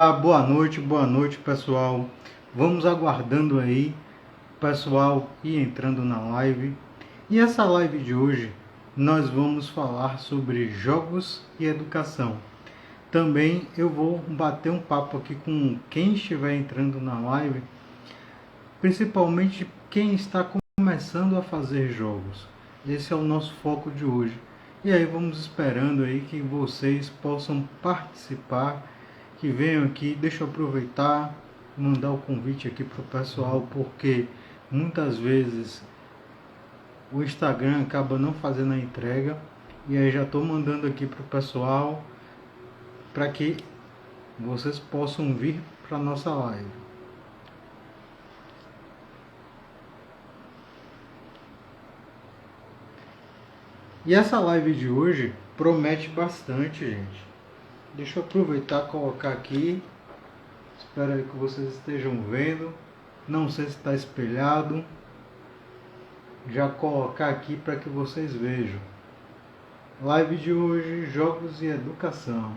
Boa noite pessoal. Vamos aguardando aí o pessoal ir entrando na live. E essa live de hoje nós vamos falar sobre jogos e educação. Também eu vou bater um papo aqui com quem estiver entrando na live, principalmente quem está começando a fazer jogos. Esse é o nosso foco de hoje. E aí vamos esperando aí que vocês possam participar, que venham aqui. Deixa eu aproveitar, mandar o convite aqui para o pessoal, porque muitas vezes o Instagram acaba não fazendo a entrega. E aí já estou mandando aqui para o pessoal, para que vocês possam vir para a nossa live. E essa live de hoje promete bastante, gente. Deixa eu aproveitar e colocar aqui. Espero aí que vocês estejam vendo. Não sei se está espelhado. Já colocar aqui para que vocês vejam. Live de hoje, jogos e educação.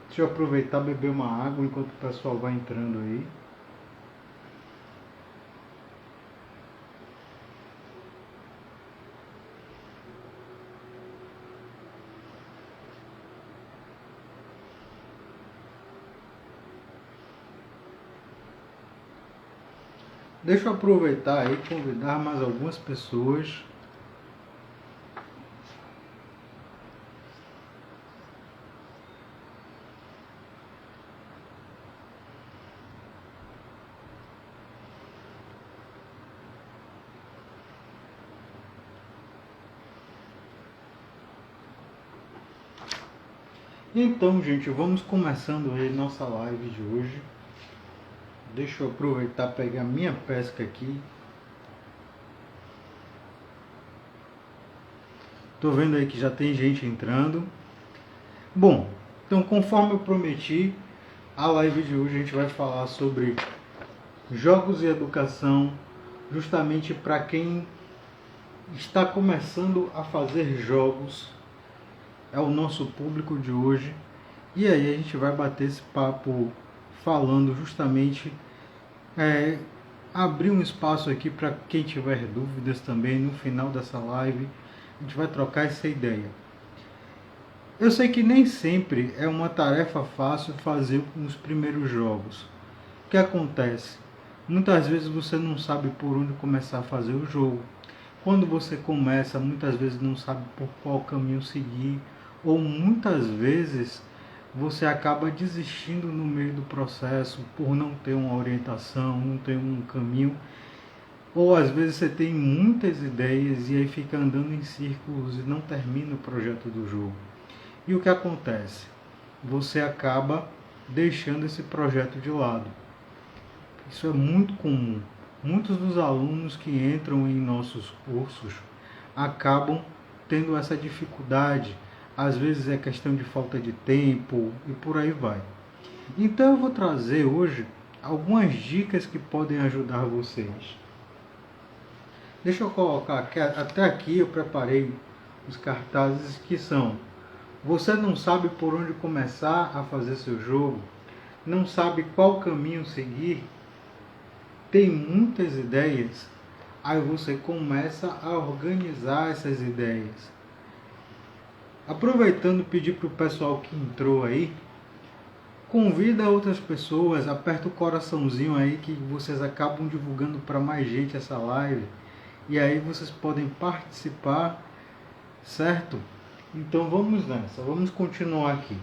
Deixa eu aproveitar e beber uma água enquanto o pessoal vai entrando aí. Deixa eu aproveitar aí e convidar mais algumas pessoas. Então, gente, vamos começando aí nossa live de hoje. Deixa eu aproveitar e pegar minha pesca aqui. Tô vendo aí que já tem gente entrando. Bom, então conforme eu prometi, a live de hoje a gente vai falar sobre jogos e educação, justamente para quem está começando a fazer jogos. É o nosso público de hoje. E aí a gente vai bater esse papo falando justamente, abrir um espaço aqui para quem tiver dúvidas também no final dessa live. A gente vai trocar essa ideia. Eu sei que nem sempre é uma tarefa fácil fazer os primeiros jogos. O que acontece? Muitas vezes você não sabe por onde começar a fazer o jogo. Quando você começa, muitas vezes não sabe por qual caminho seguir, ou muitas vezes você acaba desistindo no meio do processo por não ter uma orientação, não ter um caminho, ou às vezes você tem muitas ideias e aí fica andando em círculos e não termina o projeto do jogo. E o que acontece? Você acaba deixando esse projeto de lado. Isso é muito comum. Muitos dos alunos que entram em nossos cursos acabam tendo essa dificuldade. Às vezes é questão de falta de tempo e por aí vai. Então eu vou trazer hoje algumas dicas que podem ajudar vocês. Deixa eu colocar aqui, até aqui eu preparei os cartazes que são: você não sabe por onde começar a fazer seu jogo, não sabe qual caminho seguir, tem muitas ideias, aí você começa a organizar essas ideias. Aproveitando, pedir para o pessoal que entrou aí, convida outras pessoas, aperta o coraçãozinho aí que vocês acabam divulgando para mais gente essa live, e aí vocês podem participar, certo? Então vamos nessa, vamos continuar aqui.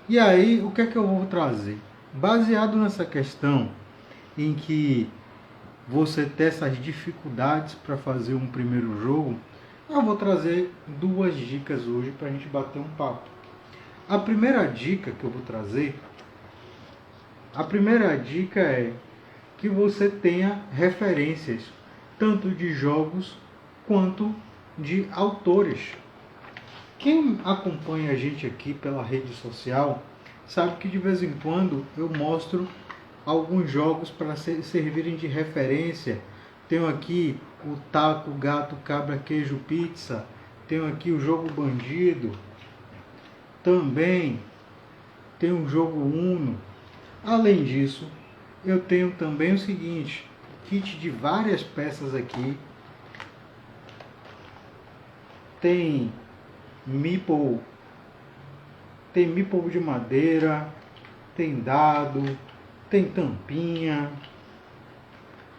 E aí, o que é que eu vou trazer? Baseado nessa questão em que você tem essas dificuldades para fazer um primeiro jogo, eu vou trazer duas dicas hoje para a gente bater um papo. A primeira dica que eu vou trazer, é que você tenha referências, tanto de jogos quanto de autores. Quem acompanha a gente aqui pela rede social sabe que de vez em quando eu mostro alguns jogos para servirem de referência. Tenho aqui o Taco, Gato, Cabra, Queijo, Pizza. Tenho aqui o Jogo Bandido. também tem um jogo Uno. Além disso, eu tenho também o seguinte, kit de várias peças aqui. Tem meeple de madeira, tem dado, tem tampinha,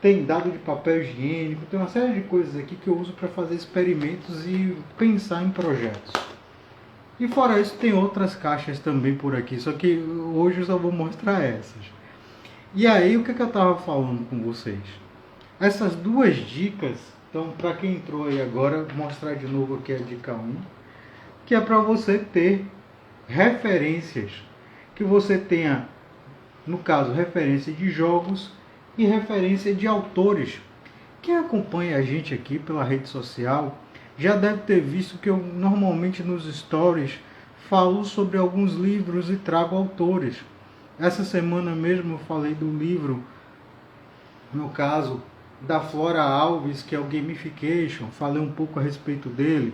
tem dado de papel higiênico, tem uma série de coisas aqui que eu uso para fazer experimentos e pensar em projetos. E fora isso tem outras caixas também por aqui, só que hoje eu só vou mostrar essas. E aí o que eu estava falando com vocês? Essas duas dicas, então para quem entrou aí agora, vou mostrar de novo aqui a dica 1, que é para você ter referências, que você tenha, no caso, referência de jogos e referência de autores. Quem acompanha a gente aqui pela rede social já deve ter visto que eu normalmente nos stories falo sobre alguns livros e trago autores. Essa semana mesmo eu falei do livro, no caso, da Flora Alves, que é o Gamification, falei um pouco a respeito dele.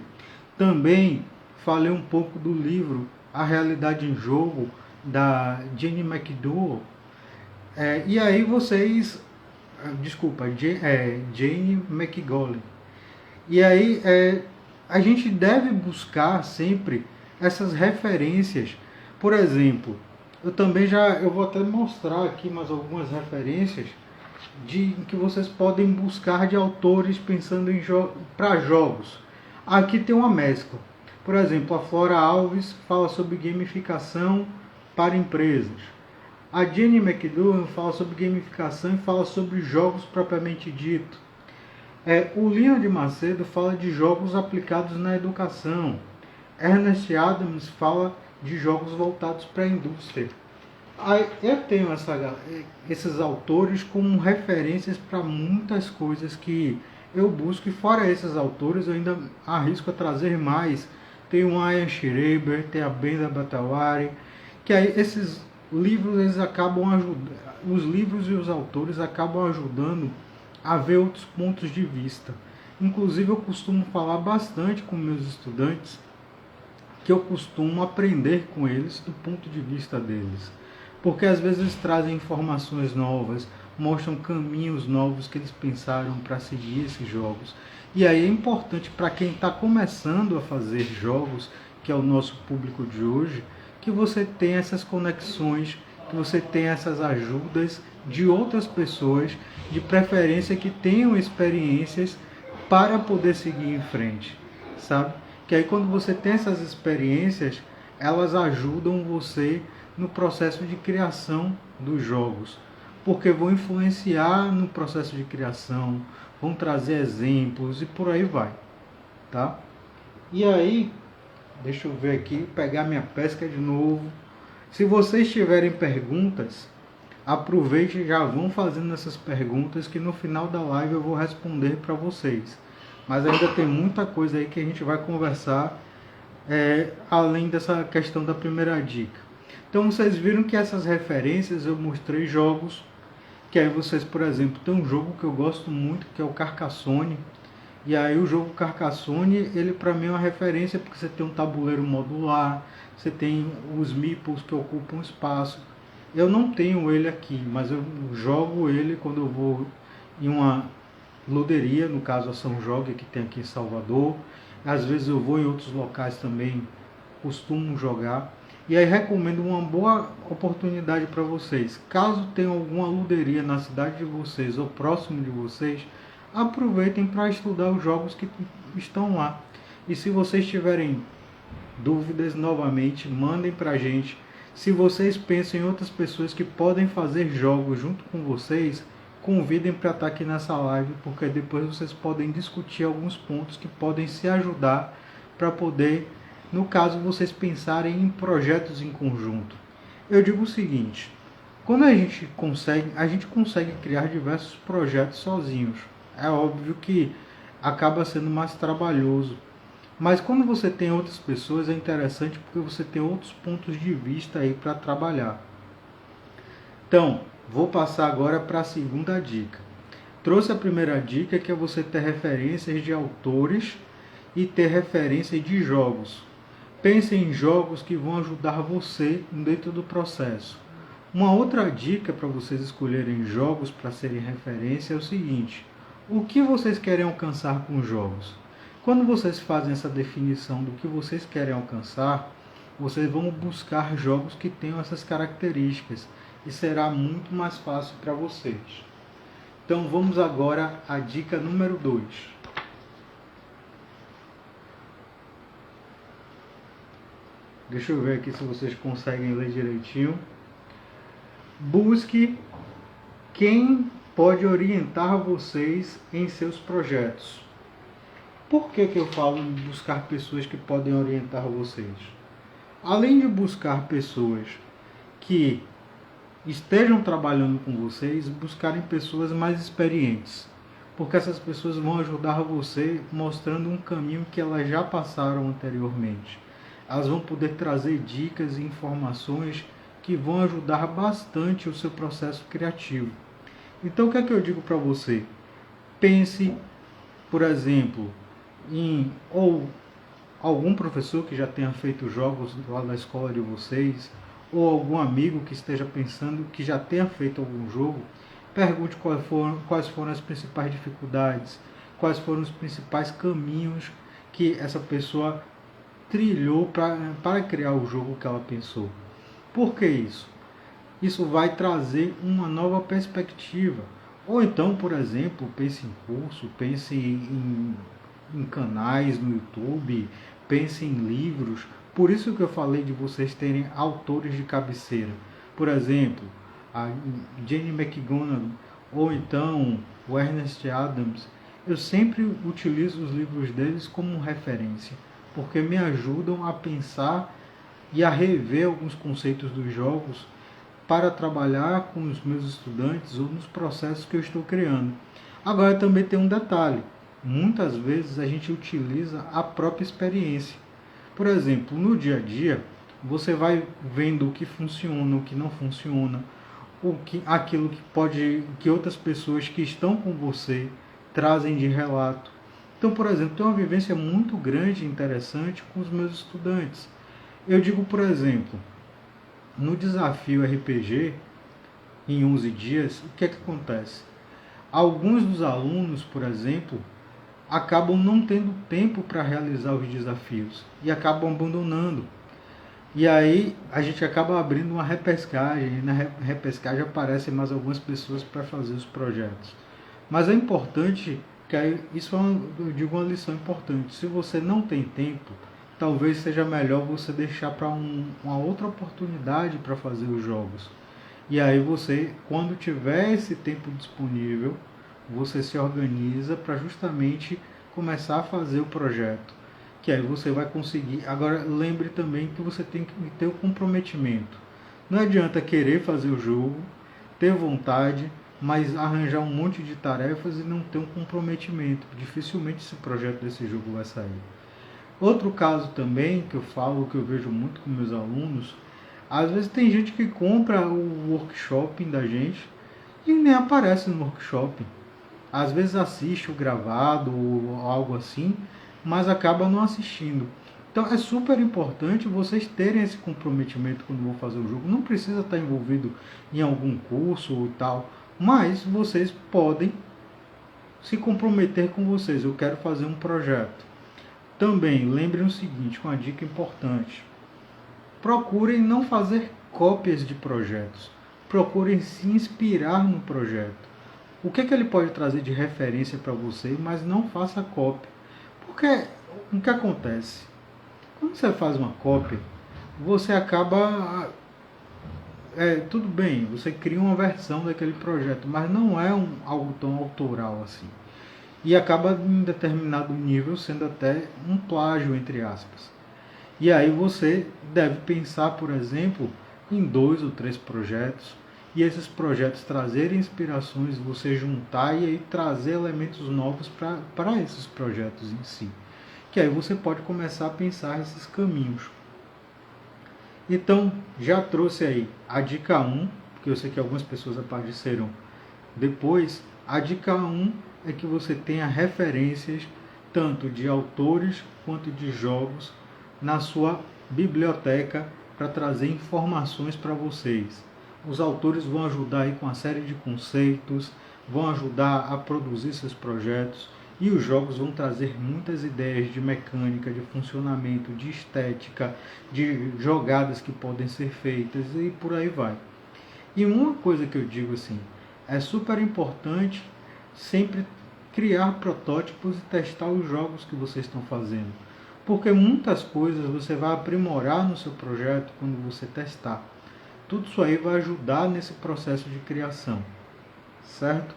Também falei um pouco do livro A Realidade em Jogo, da Jane McDowell. E aí vocês... Desculpa, Jane McGowan. E aí a gente deve buscar sempre essas referências. Por exemplo, eu vou até mostrar aqui mais algumas referências que vocês podem buscar de autores pensando em para jogos. Aqui tem uma mescla. Por exemplo, a Flora Alves fala sobre gamificação para empresas. A Jane McDowell fala sobre gamificação e fala sobre jogos propriamente dito. O Leonard Macedo fala de jogos aplicados na educação. Ernest Adams fala de jogos voltados para a indústria. Eu tenho esses autores como referências para muitas coisas que eu busco, e fora esses autores eu ainda arrisco a trazer mais. Tem o Ian Schreiber, tem a Brenda Batawari, que aí esses livros eles acabam ajudando, os livros e os autores acabam ajudando a ver outros pontos de vista. Inclusive eu costumo falar bastante com meus estudantes que eu costumo aprender com eles do ponto de vista deles. Porque às vezes eles trazem informações novas, mostram caminhos novos que eles pensaram para seguir esses jogos. E aí é importante para quem está começando a fazer jogos, que é o nosso público de hoje, que você tenha essas conexões, que você tenha essas ajudas de outras pessoas, de preferência que tenham experiências para poder seguir em frente, sabe? Que aí quando você tem essas experiências, elas ajudam você no processo de criação dos jogos, porque vão influenciar no processo de criação, vão trazer exemplos e por aí vai, tá? E aí, deixa eu ver aqui, pegar minha pesca de novo. Se vocês tiverem perguntas, aproveite e já vão fazendo essas perguntas que no final da live eu vou responder para vocês. Mas ainda tem muita coisa aí que a gente vai conversar além dessa questão da primeira dica. Então vocês viram que essas referências eu mostrei jogos, que aí vocês, por exemplo, tem um jogo que eu gosto muito, que é o Carcassonne. E aí o jogo Carcassonne, ele para mim é uma referência, porque você tem um tabuleiro modular, você tem os meeples que ocupam espaço. Eu não tenho ele aqui, mas eu jogo ele quando eu vou em uma loderia, no caso a São Jorge, que tem aqui em Salvador. Às vezes eu vou em outros locais também, costumo jogar. E aí recomendo uma boa oportunidade para vocês. Caso tenha alguma luderia na cidade de vocês ou próximo de vocês, aproveitem para estudar os jogos que estão lá. E se vocês tiverem dúvidas, novamente, mandem para a gente. Se vocês pensam em outras pessoas que podem fazer jogos junto com vocês, convidem para estar aqui nessa live, porque depois vocês podem discutir alguns pontos que podem se ajudar para poder, no caso, vocês pensarem em projetos em conjunto. Eu digo o seguinte, quando a gente consegue criar diversos projetos sozinhos. É óbvio que acaba sendo mais trabalhoso. Mas quando você tem outras pessoas é interessante porque você tem outros pontos de vista aí para trabalhar. Então, vou passar agora para a segunda dica. Trouxe a primeira dica, que é você ter referências de autores e ter referência de jogos. pense em jogos que vão ajudar você dentro do processo. Uma outra dica para vocês escolherem jogos para serem referência é o seguinte: o que vocês querem alcançar com os jogos? Quando vocês fazem essa definição do que vocês querem alcançar, vocês vão buscar jogos que tenham essas características e será muito mais fácil para vocês. Então vamos agora à dica número 2. Deixa eu ver aqui se vocês conseguem ler direitinho. Busque quem pode orientar vocês em seus projetos. Por que eu falo em buscar pessoas que podem orientar vocês? Além de buscar pessoas que estejam trabalhando com vocês, buscarem pessoas mais experientes. Porque essas pessoas vão ajudar você mostrando um caminho que elas já passaram anteriormente. Elas vão poder trazer dicas e informações que vão ajudar bastante o seu processo criativo. Então o que é que eu digo para você? Pense, por exemplo, em ou algum professor que já tenha feito jogos lá na escola de vocês, ou algum amigo que esteja pensando que já tenha feito algum jogo. Pergunte quais foram as principais dificuldades, quais foram os principais caminhos que essa pessoa trilhou para criar o jogo que ela pensou. Por que isso? Isso vai trazer uma nova perspectiva. Ou então, por exemplo, pense em curso, pense em canais no YouTube, pense em livros. Por isso que eu falei de vocês terem autores de cabeceira. Por exemplo, a Jane McGonigal ou então o Ernest Adams. Eu sempre utilizo os livros deles como referência, porque me ajudam a pensar e a rever alguns conceitos dos jogos para trabalhar com os meus estudantes ou nos processos que eu estou criando. Agora também tem um detalhe. Muitas vezes a gente utiliza a própria experiência. Por exemplo, no dia a dia, você vai vendo o que funciona, o que não funciona, aquilo que outras pessoas que estão com você trazem de relato. Então, por exemplo, tem uma vivência muito grande e interessante com os meus estudantes. Eu digo, por exemplo, no desafio RPG, em 11 dias, o que é que acontece? Alguns dos alunos, por exemplo, acabam não tendo tempo para realizar os desafios e acabam abandonando. E aí a gente acaba abrindo uma repescagem, e na repescagem aparecem mais algumas pessoas para fazer os projetos. Mas é importante, isso eu digo uma lição importante, se você não tem tempo, talvez seja melhor você deixar para uma outra oportunidade para fazer os jogos. E aí você, quando tiver esse tempo disponível, você se organiza para justamente começar a fazer o projeto. Que aí você vai conseguir. Agora lembre também que você tem que ter o comprometimento. Não adianta querer fazer o jogo, ter vontade, mas arranjar um monte de tarefas e não ter um comprometimento. Dificilmente esse projeto desse jogo vai sair. Outro caso também que eu falo, que eu vejo muito com meus alunos, às vezes tem gente que compra o workshop da gente e nem aparece no workshop. Às vezes assiste o gravado ou algo assim, mas acaba não assistindo. Então é super importante vocês terem esse comprometimento quando vão fazer o jogo. Não precisa estar envolvido em algum curso ou tal, mas vocês podem se comprometer com vocês. Eu quero fazer um projeto. Também lembrem o seguinte, uma dica importante. Procurem não fazer cópias de projetos. Procurem se inspirar no projeto. O que ele pode trazer de referência para você, mas não faça cópia. Porque o que acontece? Quando você faz uma cópia, você acaba... tudo bem, você cria uma versão daquele projeto, mas não é algo tão autoral assim. E acaba em determinado nível sendo até um plágio, entre aspas. E aí você deve pensar, por exemplo, em 2 ou 3 projetos, e esses projetos trazerem inspirações, você juntar e aí trazer elementos novos para esses projetos em si. Que aí você pode começar a pensar esses caminhos. Então, já trouxe aí a dica 1, porque eu sei que algumas pessoas apareceram depois. A dica 1 é que você tenha referências tanto de autores quanto de jogos na sua biblioteca para trazer informações para vocês. Os autores vão ajudar aí com a série de conceitos, vão ajudar a produzir seus projetos, e os jogos vão trazer muitas ideias de mecânica, de funcionamento, de estética, de jogadas que podem ser feitas e por aí vai. E uma coisa que eu digo assim, é super importante sempre criar protótipos e testar os jogos que vocês estão fazendo. Porque muitas coisas você vai aprimorar no seu projeto quando você testar. Tudo isso aí vai ajudar nesse processo de criação, certo?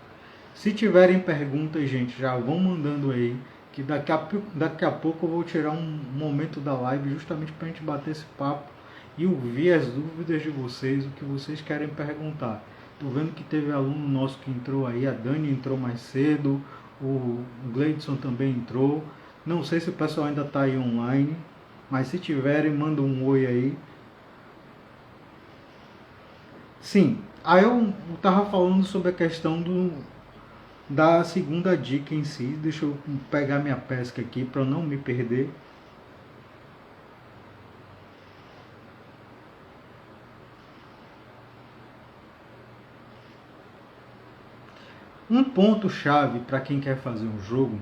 Se tiverem perguntas, gente, já vão mandando aí, que daqui a pouco eu vou tirar um momento da live justamente para a gente bater esse papo e ouvir as dúvidas de vocês, o que vocês querem perguntar. Estou vendo que teve aluno nosso que entrou aí, a Dani entrou mais cedo, o Gleidson também entrou. Não sei se o pessoal ainda está aí online, mas se tiverem, manda um oi aí. Sim, aí eu estava falando sobre a questão da segunda dica em si. Deixa eu pegar minha pesca aqui para não me perder. Um ponto-chave para quem quer fazer um jogo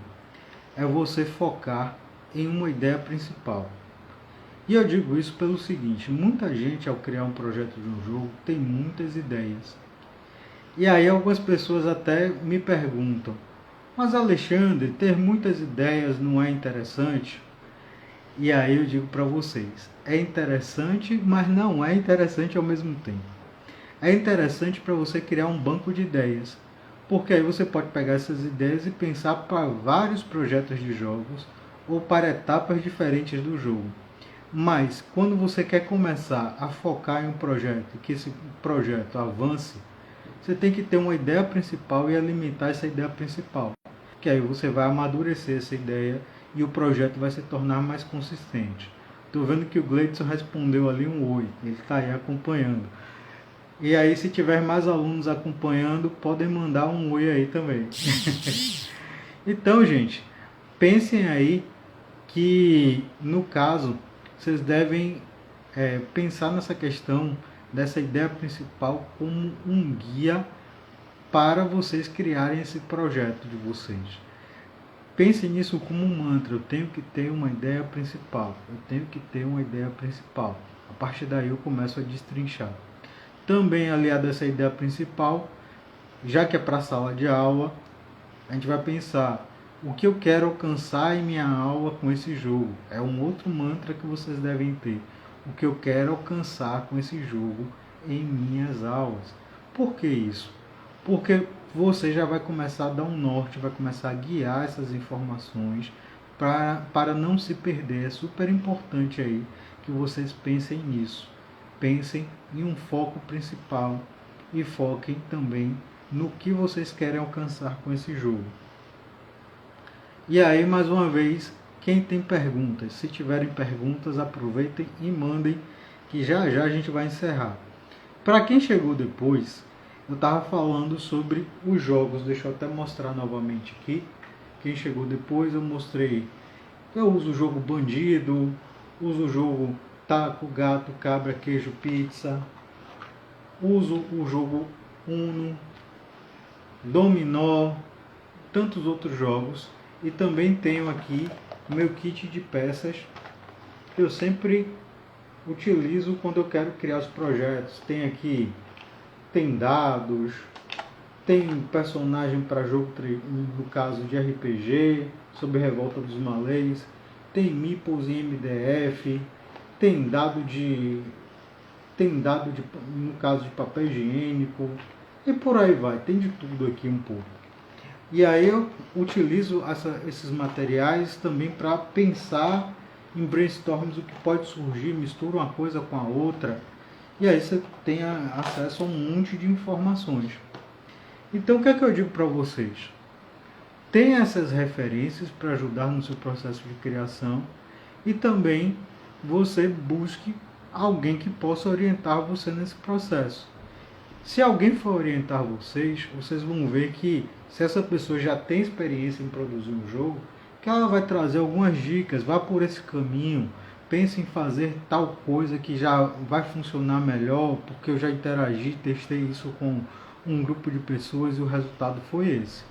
é você focar em uma ideia principal. E eu digo isso pelo seguinte, muita gente ao criar um projeto de um jogo tem muitas ideias. E aí algumas pessoas até me perguntam, mas Alexandre, ter muitas ideias não é interessante? E aí eu digo para vocês, é interessante, mas não é interessante ao mesmo tempo. É interessante para você criar um banco de ideias, porque aí você pode pegar essas ideias e pensar para vários projetos de jogos ou para etapas diferentes do jogo. Mas quando você quer começar a focar em um projeto, que esse projeto avance, você tem que ter uma ideia principal e alimentar essa ideia principal. Que aí você vai amadurecer essa ideia e o projeto vai se tornar mais consistente. Estou vendo que o Gleidson respondeu ali um oi, ele está aí acompanhando. E aí, se tiver mais alunos acompanhando, podem mandar um oi aí também. Então, gente, pensem aí que, no caso, vocês devem pensar nessa questão dessa ideia principal como um guia para vocês criarem esse projeto de vocês. Pensem nisso como um mantra, eu tenho que ter uma ideia principal, eu tenho que ter uma ideia principal. A partir daí eu começo a destrinchar. Também aliado a essa ideia principal, já que é para a sala de aula, a gente vai pensar o que eu quero alcançar em minha aula com esse jogo. É um outro mantra que vocês devem ter. O que eu quero alcançar com esse jogo em minhas aulas. Por que isso? Porque você já vai começar a dar um norte, vai começar a guiar essas informações para não se perder. É super importante aí que vocês pensem nisso. Pensem em um foco principal e foquem também no que vocês querem alcançar com esse jogo. E aí, mais uma vez, quem tem perguntas, se tiverem perguntas, aproveitem e mandem, que já já a gente vai encerrar. Para quem chegou depois, eu estava falando sobre os jogos, deixa eu até mostrar novamente aqui. Quem chegou depois, eu mostrei. Eu uso o jogo Bandido, uso o jogo Taco, Gato, Cabra, Queijo, Pizza. Uso o jogo Uno, Dominó, tantos outros jogos. E também tenho aqui meu kit de peças que eu sempre utilizo quando eu quero criar os projetos. Tem dados, tem personagem para jogo, no caso de RPG, sobre Revolta dos Malês, tem meeples em MDF, tem dado no caso de papel higiênico, e por aí vai, tem de tudo aqui um pouco. E aí eu utilizo esses materiais também para pensar em brainstorms, o que pode surgir, misturo uma coisa com a outra, e aí você tem acesso a um monte de informações. Então o que é que eu digo para vocês? Tenha essas referências para ajudar no seu processo de criação e também você busque alguém que possa orientar você nesse processo. Se alguém for orientar vocês, vocês vão ver que se essa pessoa já tem experiência em produzir um jogo, que ela vai trazer algumas dicas, vá por esse caminho, pensa em fazer tal coisa que já vai funcionar melhor, porque eu já interagi, testei isso com um grupo de pessoas e o resultado foi esse.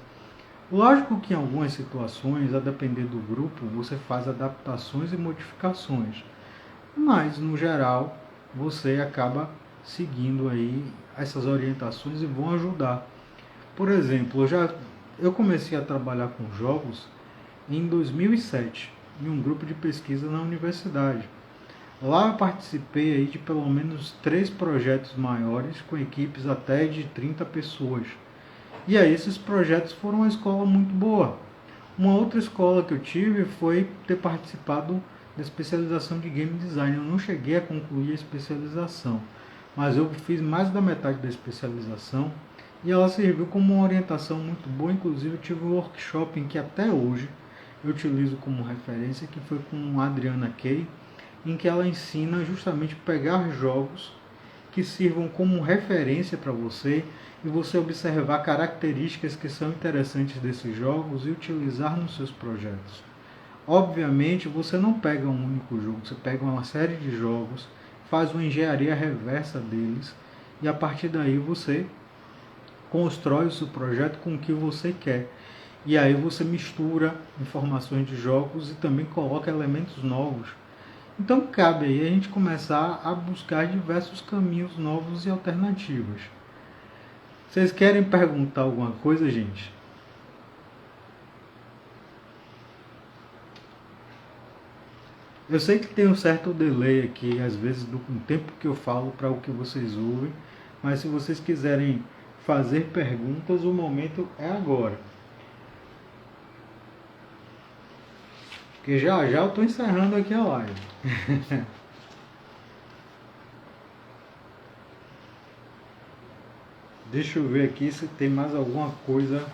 Lógico que em algumas situações, a depender do grupo, você faz adaptações e modificações, mas no geral você acaba seguindo aí essas orientações e vão ajudar. Por exemplo, eu comecei a trabalhar com jogos em 2007, em um grupo de pesquisa na universidade. Lá eu participei aí de pelo menos 3 projetos maiores com equipes até de 30 pessoas. E aí esses projetos foram uma escola muito boa. Uma outra escola que eu tive foi ter participado da especialização de Game Design. Eu não cheguei a concluir a especialização, mas eu fiz mais da metade da especialização e ela serviu como uma orientação muito boa. Inclusive eu tive um workshop em que até hoje eu utilizo como referência, que foi com a Adriana Kay, em que ela ensina justamente pegar jogos que sirvam como referência para você e você observar características que são interessantes desses jogos e utilizar nos seus projetos. Obviamente, você não pega um único jogo, você pega uma série de jogos, faz uma engenharia reversa deles e a partir daí você constrói o seu projeto com o que você quer. E aí você mistura informações de jogos e também coloca elementos novos. Então cabe aí a gente começar a buscar diversos caminhos novos e alternativas. Vocês querem perguntar alguma coisa, gente? Eu sei que tem um certo delay aqui, às vezes, do tempo que eu falo para o que vocês ouvem, mas se vocês quiserem fazer perguntas, o momento é agora. Porque já já eu estou encerrando aqui a live. Deixa eu ver aqui se tem mais alguma coisa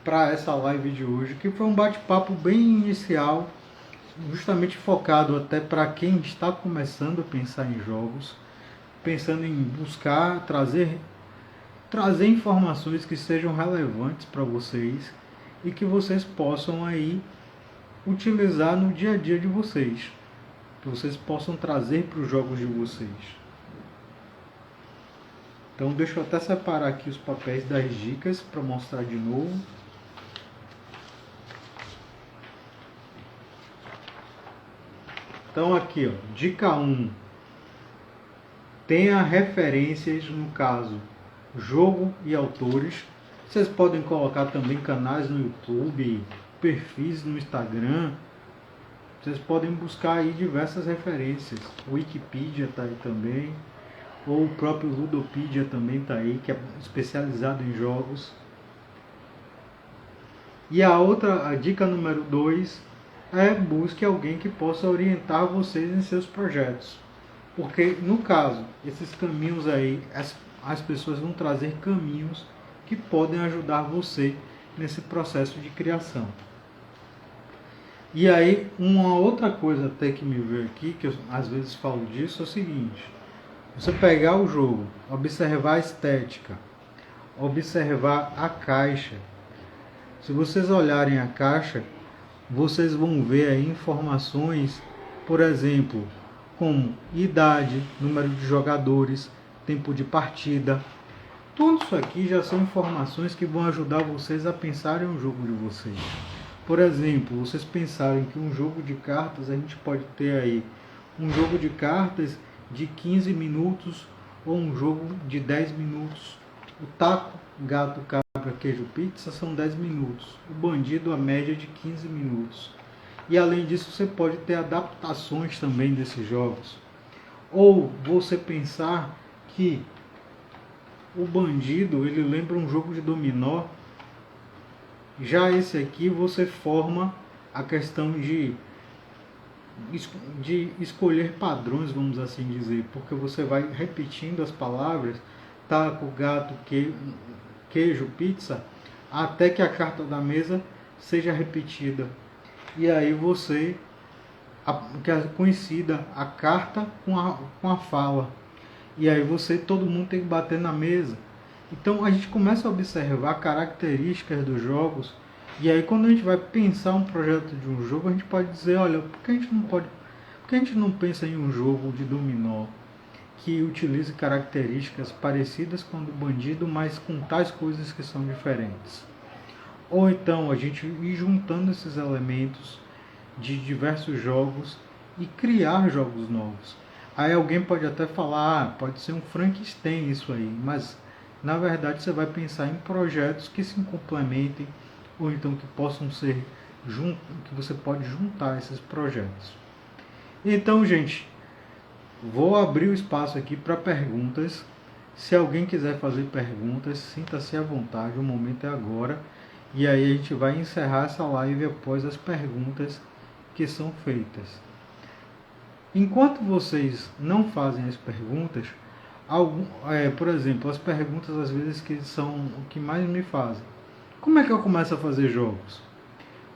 para essa live de hoje, que foi um bate-papo bem inicial, justamente focado até para quem está começando a pensar em jogos, pensando em buscar trazer informações que sejam relevantes para vocês e que vocês possam aí utilizar no dia a dia de vocês, que vocês possam trazer para os jogos de vocês. Então deixa eu até separar aqui os papéis das dicas para mostrar de novo. Então aqui, ó, dica 1. Tenha referências, no caso, jogo e autores. Vocês podem colocar também canais no YouTube, perfis no Instagram. Vocês podem buscar aí diversas referências. O Wikipedia está aí também. Ou o próprio Ludopedia também está aí, que é especializado em jogos. E a dica número 2 é busque alguém que possa orientar vocês em seus projetos. Porque, no caso, esses caminhos aí, as pessoas vão trazer caminhos que podem ajudar você nesse processo de criação. E aí, uma outra coisa até que me veio aqui, que eu às vezes falo disso, é o seguinte: você pegar o jogo, observar a estética, observar a caixa. Se vocês olharem a caixa, vocês vão ver aí informações, por exemplo, como idade, número de jogadores, tempo de partida. Tudo isso aqui já são informações que vão ajudar vocês a pensarem o jogo de vocês. Por exemplo, vocês pensarem que um jogo de cartas, a gente pode ter aí um jogo de cartas de 15 minutos ou um jogo de 10 minutos. O taco, gato, cabra, queijo, pizza são 10 minutos. O bandido, a média de 15 minutos. E além disso, você pode ter adaptações também desses jogos. Ou você pensar que o bandido, ele lembra um jogo de dominó. Já esse aqui você forma a questão de escolher padrões, vamos assim dizer, porque você vai repetindo as palavras, taco, gato, queijo, pizza, até que a carta da mesa seja repetida. E aí você, que é conhecida a carta com a fala. E aí todo mundo tem que bater na mesa. Então a gente começa a observar características dos jogos. E aí quando a gente vai pensar um projeto de um jogo, a gente pode dizer, olha, por que a gente não pode Por que a gente não pensa em um jogo de dominó que utilize características parecidas com a do bandido, mas com tais coisas que são diferentes? Ou então a gente ir juntando esses elementos de diversos jogos e criar jogos novos. Aí alguém pode até falar, pode ser um Frankenstein isso aí, mas na verdade você vai pensar em projetos que se complementem ou então que possam ser que você pode juntar esses projetos. Então, gente, vou abrir o espaço aqui para perguntas. Se alguém quiser fazer perguntas, sinta-se à vontade, o momento é agora. E aí a gente vai encerrar essa live após as perguntas que são feitas. Enquanto vocês não fazem as perguntas, por exemplo, as perguntas às vezes que são o que mais me fazem. Como é que eu começo a fazer jogos?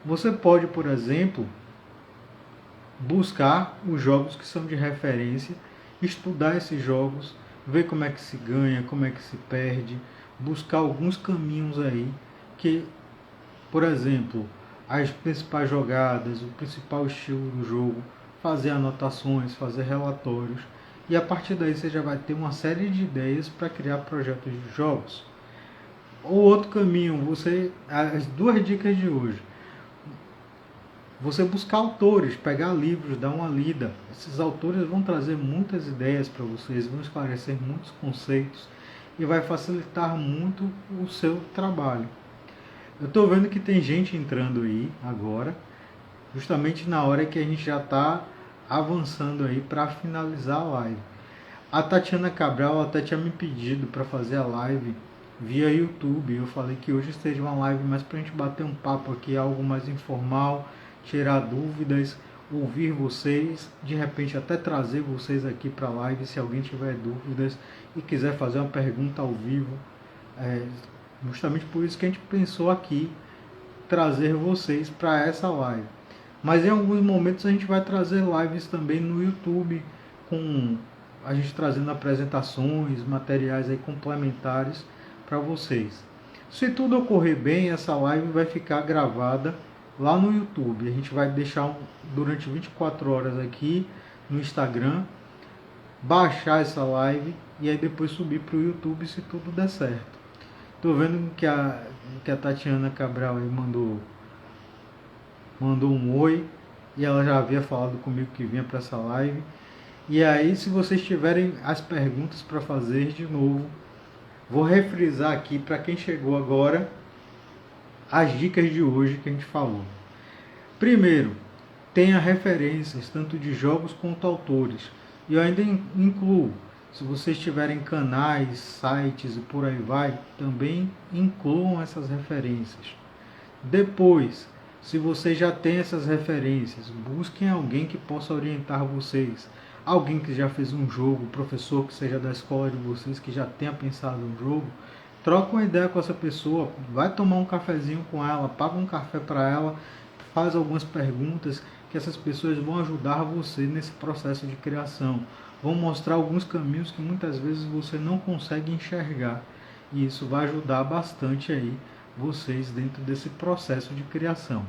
Você pode, por exemplo, buscar os jogos que são de referência, estudar esses jogos, ver como é que se ganha, como é que se perde, buscar alguns caminhos aí que, por exemplo, as principais jogadas, o principal estilo do jogo, fazer anotações, fazer relatórios, e a partir daí você já vai ter uma série de ideias para criar projetos de jogos. O outro caminho, as duas dicas de hoje, você buscar autores, pegar livros, dar uma lida. Esses autores vão trazer muitas ideias para vocês, vão esclarecer muitos conceitos e vai facilitar muito o seu trabalho. Eu estou vendo que tem gente entrando aí agora, justamente na hora que a gente já está avançando aí para finalizar a live. A Tatiana Cabral até tinha me pedido para fazer a live via YouTube. Eu falei que hoje seria uma live mais para a gente bater um papo aqui, algo mais informal, tirar dúvidas, ouvir vocês, de repente até trazer vocês aqui para a live se alguém tiver dúvidas e quiser fazer uma pergunta ao vivo. Justamente por isso que a gente pensou aqui trazer vocês para essa live. Mas em alguns momentos a gente vai trazer lives também no YouTube, com a gente trazendo apresentações, materiais aí complementares para vocês. Se tudo ocorrer bem, essa live vai ficar gravada lá no YouTube. A gente vai deixar durante 24 horas aqui no Instagram, baixar essa live e aí depois subir para o YouTube se tudo der certo. Estou vendo que a Tatiana Cabral aí mandou um oi e ela já havia falado comigo que vinha para essa live. E aí, se vocês tiverem as perguntas para fazer de novo, vou refrisar aqui para quem chegou agora as dicas de hoje que a gente falou. Primeiro, tenha referências tanto de jogos quanto autores. E eu ainda incluo, se vocês tiverem canais, sites e por aí vai, também incluam essas referências. Depois, se vocês já têm essas referências, busquem alguém que possa orientar vocês. Alguém que já fez um jogo, professor que seja da escola de vocês, que já tenha pensado um jogo. Troca uma ideia com essa pessoa, vai tomar um cafezinho com ela, paga um café para ela, faz algumas perguntas que essas pessoas vão ajudar você nesse processo de criação. Vão mostrar alguns caminhos que muitas vezes você não consegue enxergar. E isso vai ajudar bastante aí vocês dentro desse processo de criação.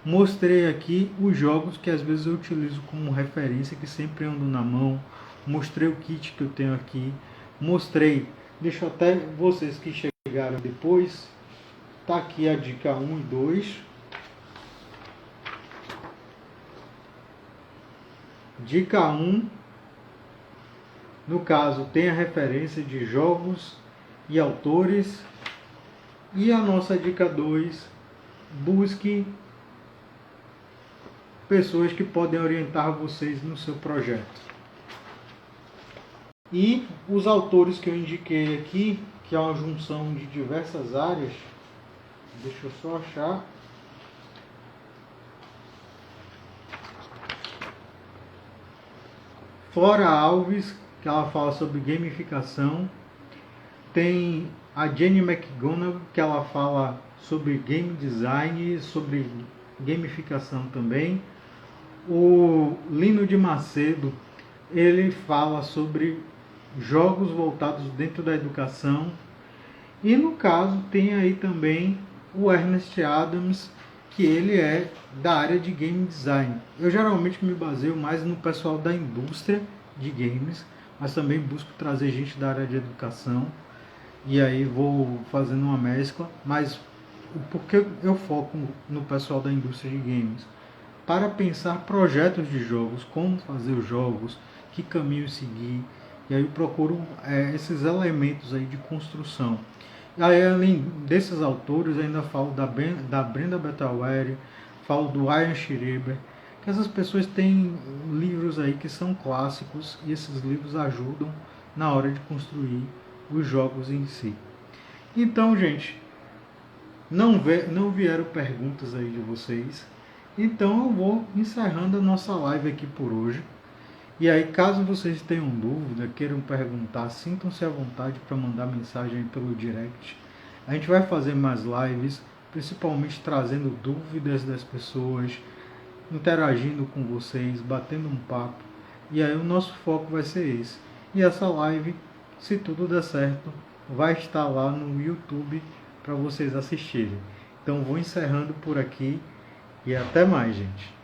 Mostrei aqui os jogos que às vezes eu utilizo como referência, que sempre ando na mão. Mostrei o kit que eu tenho aqui. Mostrei, deixa até vocês que chegaram depois, tá aqui a dica 1 e 2. Dica 1, no caso, tem a referência de jogos e autores. E a nossa dica 2, busque pessoas que podem orientar vocês no seu projeto. E os autores que eu indiquei aqui, que é uma junção de diversas áreas, deixa eu só achar. Flora Alves, que ela fala sobre gamificação. Tem a Jenny McGonigal, que ela fala sobre game design, sobre gamificação também. O Lino de Macedo, ele fala sobre jogos voltados dentro da educação. E no caso tem aí também o Ernest Adams, que ele é da área de game design. Eu geralmente me baseio mais no pessoal da indústria de games, mas também busco trazer gente da área de educação, e aí vou fazendo uma mescla. Mas por que eu foco no pessoal da indústria de games? Para pensar projetos de jogos, como fazer os jogos, que caminho seguir, e aí eu procuro esses elementos aí de construção. E aí, além desses autores, eu ainda falo da Brenda Betaware, falo do Ian Schreiber, que essas pessoas têm livros aí que são clássicos, e esses livros ajudam na hora de construir os jogos em si. Então, gente, não vieram perguntas aí de vocês, então eu vou encerrando a nossa live aqui por hoje. E aí, caso vocês tenham dúvida, queiram perguntar, sintam-se à vontade para mandar mensagem aí pelo direct. A gente vai fazer mais lives, principalmente trazendo dúvidas das pessoas, interagindo com vocês, batendo um papo. E aí o nosso foco vai ser esse. E essa live, se tudo der certo, vai estar lá no YouTube para vocês assistirem. Então vou encerrando por aqui e até mais, gente.